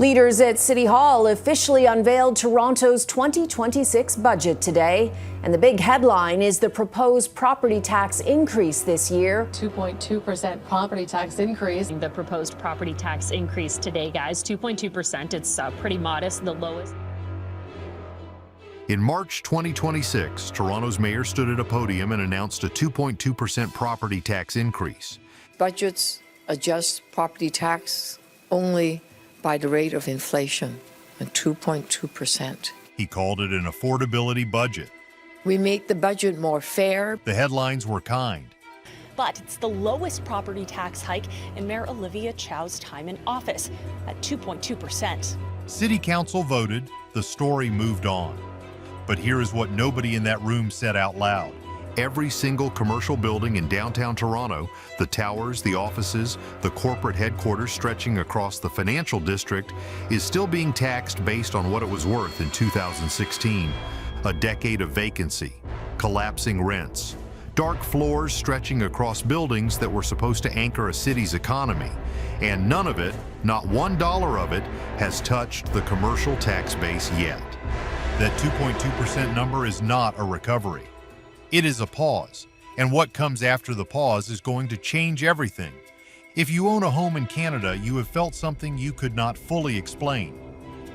Leaders at City Hall officially unveiled Toronto's 2026 budget today. And the big headline is the proposed property tax increase this year. 2.2% property tax increase. The proposed property tax increase today, guys, 2.2%. It's pretty modest, the lowest. In March 2026, Toronto's mayor stood at a podium and announced a 2.2% property tax increase. Budgets adjust property tax only by the rate of inflation, at 2.2%. He called it an affordability budget. We make the budget more fair. The headlines were kind. But it's the lowest property tax hike in Mayor Olivia Chow's time in office, at 2.2%. City Council voted, the story moved on. But here is what nobody in that room said out loud. Every single commercial building in downtown Toronto, the towers, the offices, the corporate headquarters stretching across the financial district, is still being taxed based on what it was worth in 2016. A decade of vacancy, collapsing rents, dark floors stretching across buildings that were supposed to anchor a city's economy. And none of it, not $1 of it, has touched the commercial tax base yet. That 2.2% number is not a recovery. It is a pause, and what comes after the pause is going to change everything. If you own a home in Canada, you have felt something you could not fully explain.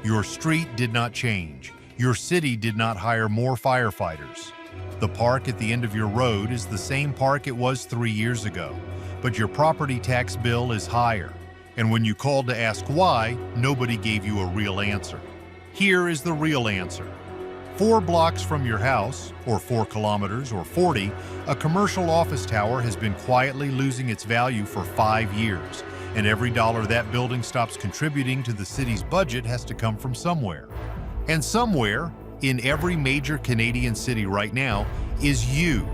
Your street did not change. Your city did not hire more firefighters. The park at the end of your road is the same park it was 3 years ago, but your property tax bill is higher. And when you called to ask why, nobody gave you a real answer. Here is the real answer. 4 blocks from your house, or 4 kilometers, or 40, a commercial office tower has been quietly losing its value for 5 years, and every dollar that building stops contributing to the city's budget has to come from somewhere. And somewhere, in every major Canadian city right now, is you.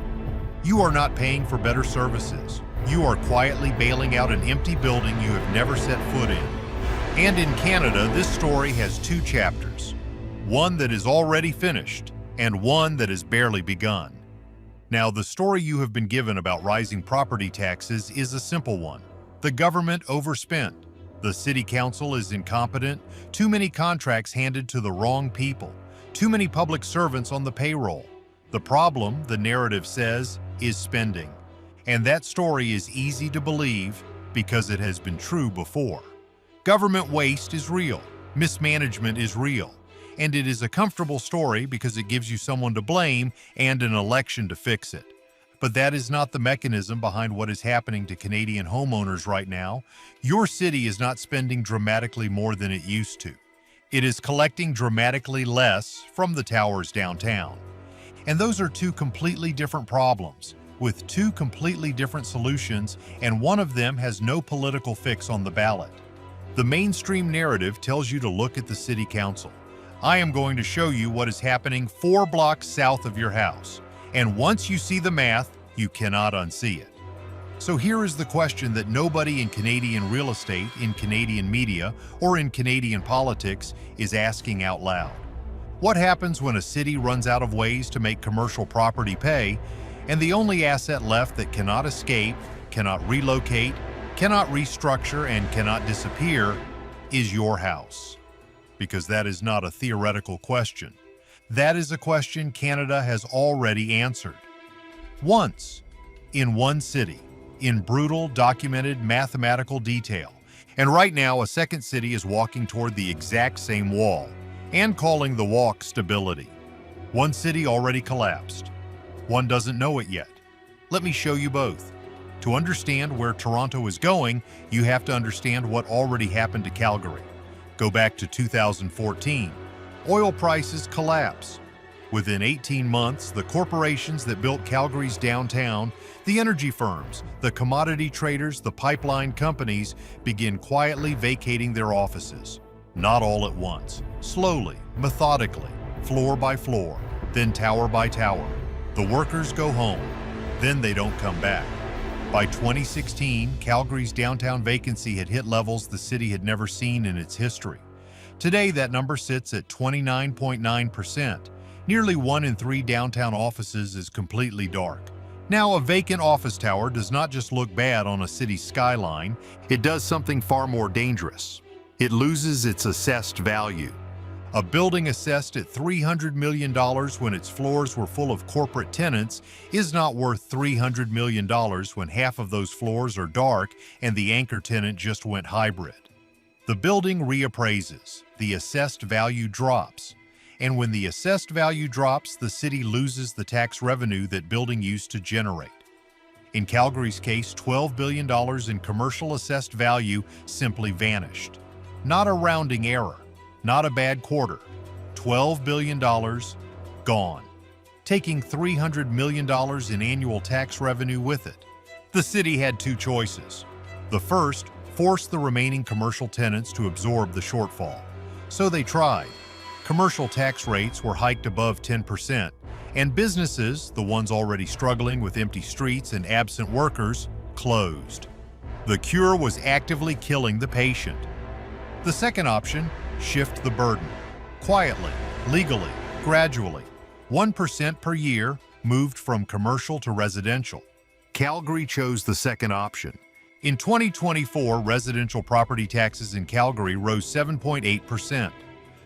You are not paying for better services. You are quietly bailing out an empty building you have never set foot in. And in Canada, this story has 2 chapters. One that is already finished, and one that has barely begun. Now, the story you have been given about rising property taxes is a simple one. The government overspent. The city council is incompetent. Too many contracts handed to the wrong people. Too many public servants on the payroll. The problem, the narrative says, is spending. And that story is easy to believe because it has been true before. Government waste is real. Mismanagement is real. And it is a comfortable story because it gives you someone to blame and an election to fix it. But that is not the mechanism behind what is happening to Canadian homeowners right now. Your city is not spending dramatically more than it used to. It is collecting dramatically less from the towers downtown. And those are 2 completely different problems, with 2 completely different solutions, and one of them has no political fix on the ballot. The mainstream narrative tells you to look at the city council. I am going to show you what is happening 4 blocks south of your house. And once you see the math, you cannot unsee it. So here is the question that nobody in Canadian real estate, in Canadian media, or in Canadian politics is asking out loud. What happens when a city runs out of ways to make commercial property pay, and the only asset left that cannot escape, cannot relocate, cannot restructure, and cannot disappear is your house? Because that is not a theoretical question. That is a question Canada has already answered. Once, in one city, in brutal, documented mathematical detail. And right now, a second city is walking toward the exact same wall, and calling the walk stability. One city already collapsed. One doesn't know it yet. Let me show you both. To understand where Toronto is going, you have to understand what already happened to Calgary. Go back to 2014. Oil prices collapse. Within 18 months, the corporations that built Calgary's downtown, the energy firms, the commodity traders, the pipeline companies begin quietly vacating their offices. Not all at once, slowly, methodically, floor by floor, then tower by tower. The workers go home, then they don't come back. By 2016, Calgary's downtown vacancy had hit levels the city had never seen in its history. Today, that number sits at 29.9%. Nearly 1 in 3 downtown offices is completely dark. Now, a vacant office tower does not just look bad on a city's skyline, it does something far more dangerous. It loses its assessed value. A building assessed at $300 million when its floors were full of corporate tenants is not worth $300 million when half of those floors are dark and the anchor tenant just went hybrid. The building reappraises, the assessed value drops, and when the assessed value drops, the city loses the tax revenue that building used to generate. In Calgary's case, $12 billion in commercial assessed value simply vanished. Not a rounding error. Not a bad quarter. $12 billion gone, taking $300 million in annual tax revenue with it. The city had two choices. The first, force the remaining commercial tenants to absorb the shortfall. So they tried. Commercial tax rates were hiked above 10%, and businesses, the ones already struggling with empty streets and absent workers, closed. The cure was actively killing the patient. The second option, shift the burden. Quietly, legally, gradually. 1% per year moved from commercial to residential. Calgary chose the second option. In 2024, residential property taxes in Calgary rose 7.8%.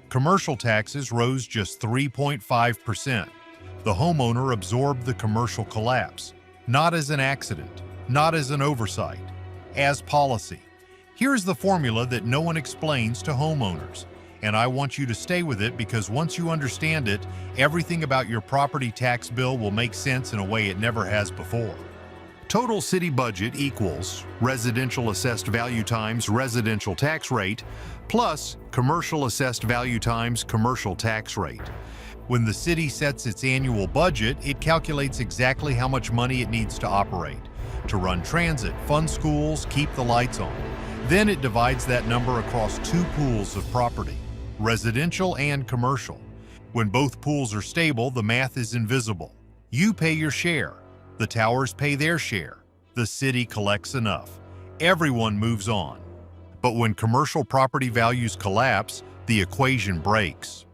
Commercial taxes rose just 3.5%. The homeowner absorbed the commercial collapse, not as an accident, not as an oversight, as policy. Here's the formula that no one explains to homeowners, and I want you to stay with it because once you understand it, everything about your property tax bill will make sense in a way it never has before. Total city budget equals residential assessed value times residential tax rate plus commercial assessed value times commercial tax rate. When the city sets its annual budget, it calculates exactly how much money it needs to operate, to run transit, fund schools, keep the lights on. Then it divides that number across two pools of property, residential and commercial. When both pools are stable, the math is invisible. You pay your share. The towers pay their share. The city collects enough. Everyone moves on. But when commercial property values collapse, the equation breaks.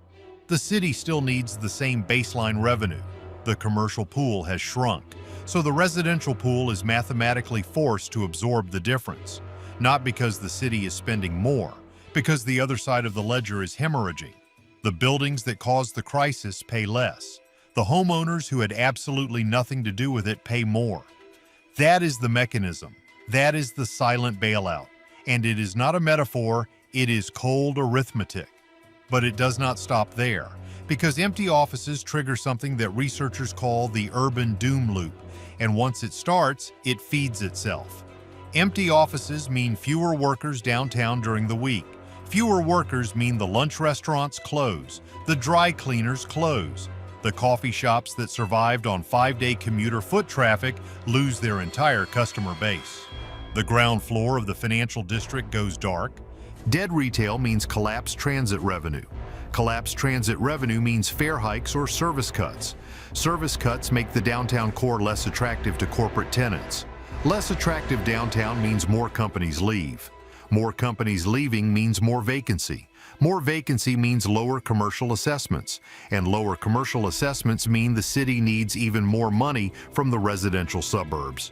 The city still needs the same baseline revenue. The commercial pool has shrunk, so the residential pool is mathematically forced to absorb the difference. Not because the city is spending more, because the other side of the ledger is hemorrhaging. The buildings that caused the crisis pay less. The homeowners who had absolutely nothing to do with it pay more. That is the mechanism. That is the silent bailout. And it is not a metaphor, it is cold arithmetic. But it does not stop there, because empty offices trigger something that researchers call the urban doom loop. And once it starts, it feeds itself. Empty offices mean fewer workers downtown during the week. Fewer workers mean the lunch restaurants close, the dry cleaners close. The coffee shops that survived on 5-day commuter foot traffic lose their entire customer base. The ground floor of the financial district goes dark. Dead retail means collapsed transit revenue. Collapsed transit revenue means fare hikes or service cuts. Service cuts make the downtown core less attractive to corporate tenants. Less attractive downtown means more companies leave. More companies leaving means more vacancy. More vacancy means lower commercial assessments. And lower commercial assessments mean the city needs even more money from the residential suburbs.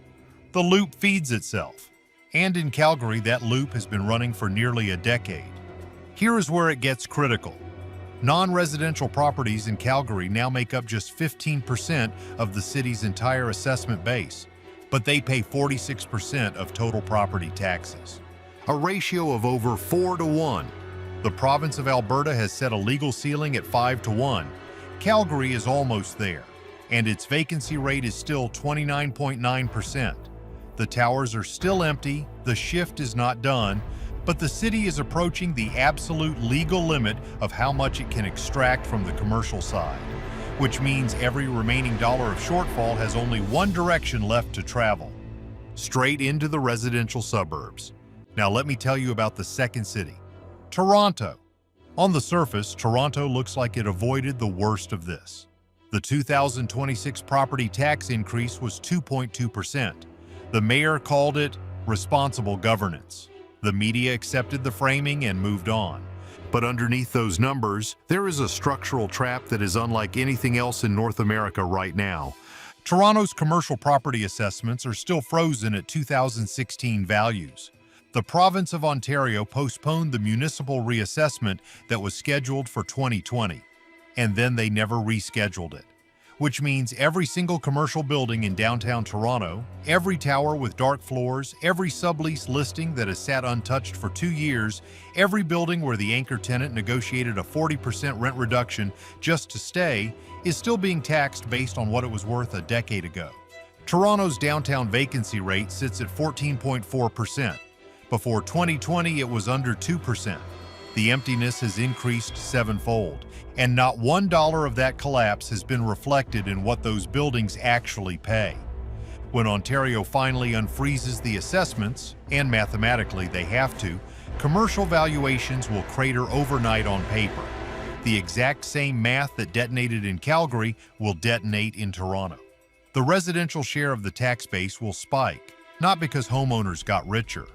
The loop feeds itself. And in Calgary, that loop has been running for nearly a decade. Here is where it gets critical. Non-residential properties in Calgary now make up just 15% of the city's entire assessment base, but they pay 46% of total property taxes. A ratio of over 4 to 1. The province of Alberta has set a legal ceiling at 5 to 1. Calgary is almost there, and its vacancy rate is still 29.9%. The towers are still empty, the shift is not done, but the city is approaching the absolute legal limit of how much it can extract from the commercial side, which means every remaining dollar of shortfall has only one direction left to travel: straight into the residential suburbs. Now let me tell you about the second city, Toronto. On the surface, Toronto looks like it avoided the worst of this. The 2026 property tax increase was 2.2%. The mayor called it responsible governance. The media accepted the framing and moved on. But underneath those numbers, there is a structural trap that is unlike anything else in North America right now. Toronto's commercial property assessments are still frozen at 2016 values. The province of Ontario postponed the municipal reassessment that was scheduled for 2020, and then they never rescheduled it, which means every single commercial building in downtown Toronto, every tower with dark floors, every sublease listing that has sat untouched for 2 years, every building where the anchor tenant negotiated a 40% rent reduction just to stay, is still being taxed based on what it was worth a decade ago. Toronto's downtown vacancy rate sits at 14.4%. Before 2020, it was under 2%. The emptiness has increased sevenfold, and not $1 of that collapse has been reflected in what those buildings actually pay. When Ontario finally unfreezes the assessments, and mathematically they have to, commercial valuations will crater overnight on paper. The exact same math that detonated in Calgary will detonate in Toronto. The residential share of the tax base will spike, not because homeowners got richer,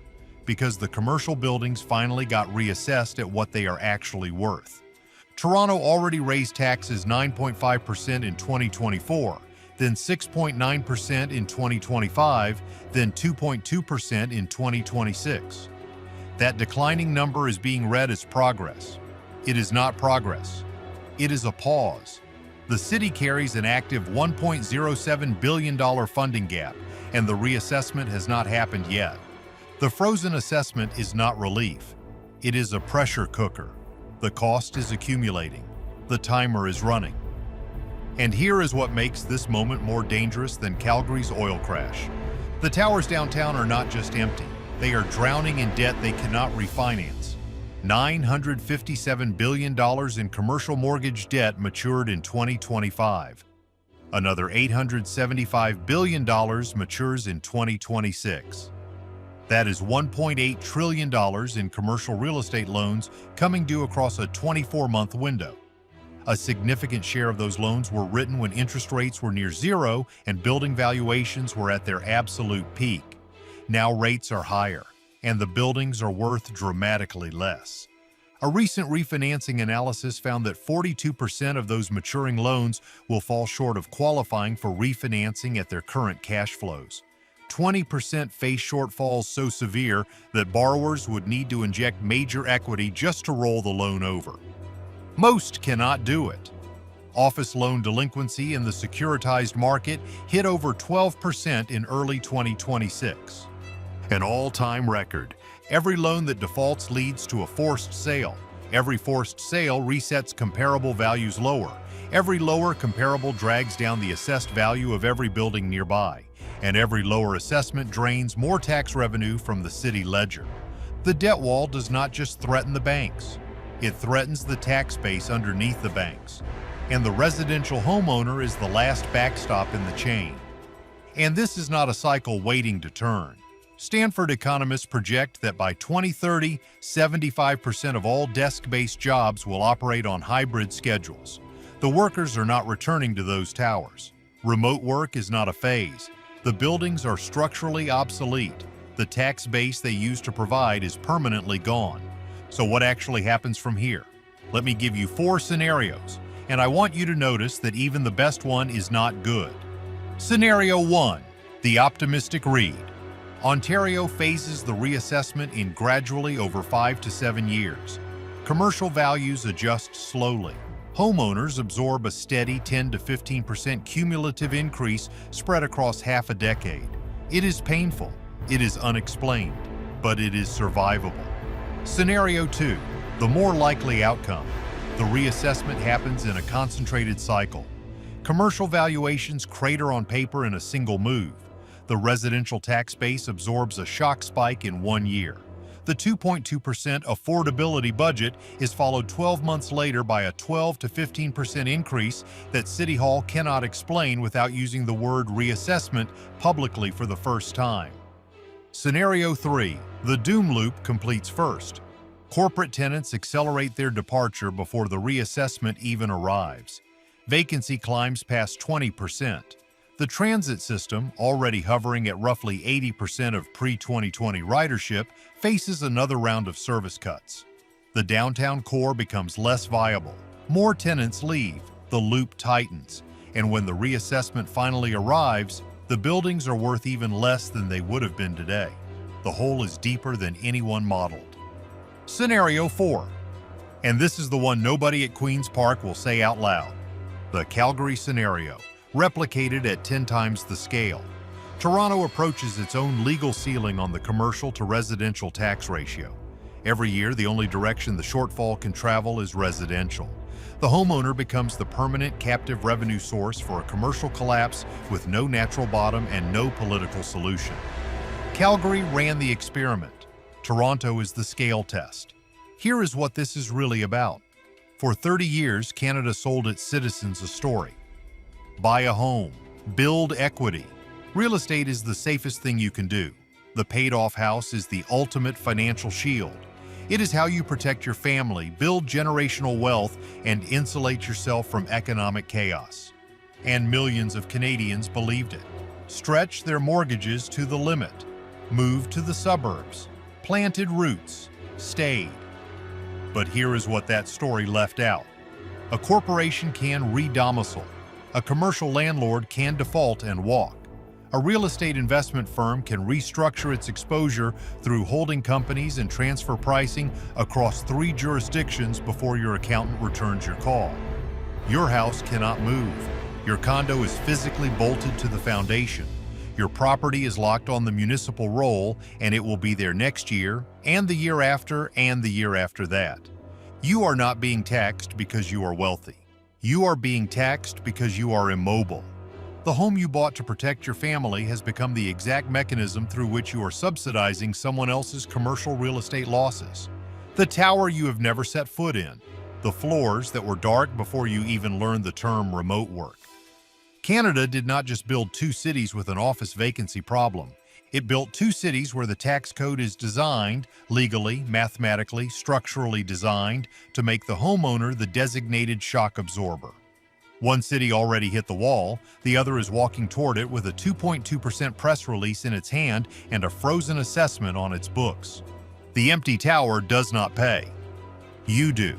because the commercial buildings finally got reassessed at what they are actually worth. Toronto already raised taxes 9.5% in 2024, then 6.9% in 2025, then 2.2% in 2026. That declining number is being read as progress. It is not progress. It is a pause. The city carries an active $1.07 billion funding gap, and the reassessment has not happened yet. The frozen assessment is not relief. It is a pressure cooker. The cost is accumulating. The timer is running. And here is what makes this moment more dangerous than Calgary's oil crash. The towers downtown are not just empty. They are drowning in debt they cannot refinance. $957 billion in commercial mortgage debt matured in 2025. Another $875 billion matures in 2026. That is $1.8 trillion in commercial real estate loans coming due across a 24-month window. A significant share of those loans were written when interest rates were near zero and building valuations were at their absolute peak. Now rates are higher, and the buildings are worth dramatically less. A recent refinancing analysis found that 42% of those maturing loans will fall short of qualifying for refinancing at their current cash flows. 20% face shortfalls so severe that borrowers would need to inject major equity just to roll the loan over. Most cannot do it. Office loan delinquency in the securitized market hit over 12% in early 2026. An all-time record. Every loan that defaults leads to a forced sale. Every forced sale resets comparable values lower. Every lower comparable drags down the assessed value of every building nearby. And every lower assessment drains more tax revenue from the city ledger. The debt wall does not just threaten the banks. It threatens the tax base underneath the banks. And the residential homeowner is the last backstop in the chain. And this is not a cycle waiting to turn. Stanford economists project that by 2030, 75% of all desk-based jobs will operate on hybrid schedules. The workers are not returning to those towers. Remote work is not a phase. The buildings are structurally obsolete. The tax base they used to provide is permanently gone. So what actually happens from here? Let me give you 4 scenarios, and I want you to notice that even the best one is not good. Scenario 1, the optimistic read. Ontario phases the reassessment in gradually over 5 to 7 years. Commercial values adjust slowly. Homeowners absorb a steady 10 to 15% cumulative increase spread across half a decade. It is painful, it is unexplained, but it is survivable. Scenario 2, the more likely outcome. The reassessment happens in a concentrated cycle. Commercial valuations crater on paper in a single move. The residential tax base absorbs a shock spike in 1 year. The 2.2% affordability budget is followed 12 months later by a 12 to 15% increase that City Hall cannot explain without using the word reassessment publicly for the first time. Scenario 3, the doom loop completes first. Corporate tenants accelerate their departure before the reassessment even arrives. Vacancy climbs past 20%. The transit system, already hovering at roughly 80% of pre-2020 ridership, faces another round of service cuts. The downtown core becomes less viable. More tenants leave, the loop tightens, and when the reassessment finally arrives, the buildings are worth even less than they would have been today. The hole is deeper than anyone modeled. Scenario 4. And this is the one nobody at Queen's Park will say out loud. The Calgary scenario, replicated at 10 times the scale. Toronto approaches its own legal ceiling on the commercial to residential tax ratio. Every year, the only direction the shortfall can travel is residential. The homeowner becomes the permanent captive revenue source for a commercial collapse with no natural bottom and no political solution. Calgary ran the experiment. Toronto is the scale test. Here is what this is really about. For 30 years, Canada sold its citizens a story. Buy a home. Build equity. Real estate is the safest thing you can do. The paid-off house is the ultimate financial shield. It is how you protect your family, build generational wealth, and insulate yourself from economic chaos. And millions of Canadians believed it. Stretched their mortgages to the limit. Moved to the suburbs. Planted roots. Stayed. But here is what that story left out. A corporation can re-domicile. A commercial landlord can default and walk. A real estate investment firm can restructure its exposure through holding companies and transfer pricing across 3 jurisdictions before your accountant returns your call. Your house cannot move. Your condo is physically bolted to the foundation. Your property is locked on the municipal roll, and it will be there next year, and the year after, and the year after that. You are not being taxed because you are wealthy. You are being taxed because you are immobile. The home you bought to protect your family has become the exact mechanism through which you are subsidizing someone else's commercial real estate losses. The tower you have never set foot in. The floors that were dark before you even learned the term remote work. Canada did not just build 2 cities with an office vacancy problem. It built 2 cities where the tax code is designed, legally, mathematically, structurally designed, to make the homeowner the designated shock absorber. One city already hit the wall, the other is walking toward it with a 2.2% press release in its hand and a frozen assessment on its books. The empty tower does not pay. You do.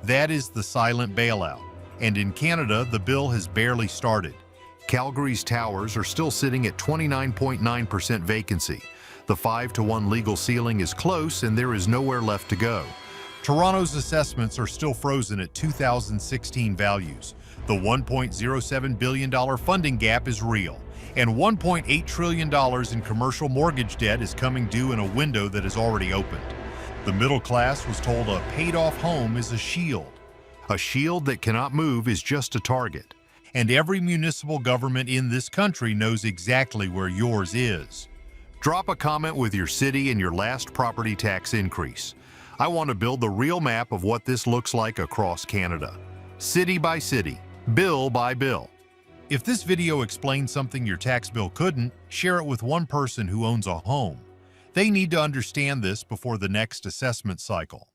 That is the silent bailout. And in Canada, the bill has barely started. Calgary's towers are still sitting at 29.9% vacancy. The 5-to-1 legal ceiling is close and there is nowhere left to go. Toronto's assessments are still frozen at 2016 values. The $1.07 billion funding gap is real, and $1.8 trillion in commercial mortgage debt is coming due in a window that has already opened. The middle class was told a paid-off home is a shield. A shield that cannot move is just a target. And every municipal government in this country knows exactly where yours is. Drop a comment with your city and your last property tax increase. I want to build the real map of what this looks like across Canada. City by city. Bill by bill. If this video explains something your tax bill couldn't, share it with one person who owns a home. They need to understand this before the next assessment cycle.